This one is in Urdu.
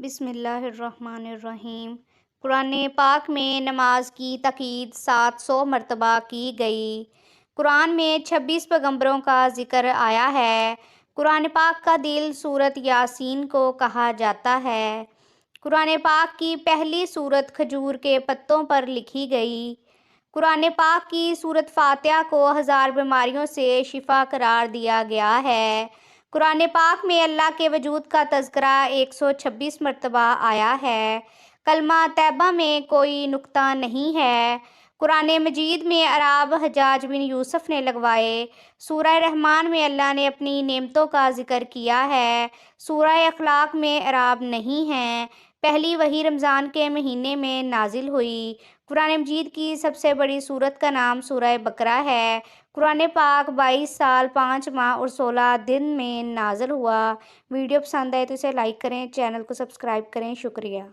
بسم اللہ الرحمن الرحیم۔ قرآن پاک میں نماز کی تاکید 700 مرتبہ کی گئی۔ قرآن میں 26 پیغمبروں کا ذکر آیا ہے۔ قرآن پاک کا دل سورۃ یاسین کو کہا جاتا ہے۔ قرآن پاک کی پہلی سورت کھجور کے پتوں پر لکھی گئی۔ قرآن پاک کی سورۃ فاتحہ کو 1000 بیماریوں سے شفا قرار دیا گیا ہے۔ قرآن پاک میں اللہ کے وجود کا تذکرہ 126 مرتبہ آیا ہے۔ کلمہ طیبہ میں کوئی نقطہ نہیں ہے۔ قرآن مجید میں اعراب حجاج بن یوسف نے لگوائے۔ سورہ رحمان میں اللہ نے اپنی نعمتوں کا ذکر کیا ہے۔ سورہ اخلاق میں اعراب نہیں ہیں۔ پہلی وحی رمضان کے مہینے میں نازل ہوئی۔ قرآن مجید کی سب سے بڑی سورت کا نام سورہ بقرہ ہے۔ قرآن پاک 22 سال 5 ماہ اور 16 دن میں نازل ہوا۔ ویڈیو پسند آئے تو اسے لائک کریں، چینل کو سبسکرائب کریں۔ شکریہ۔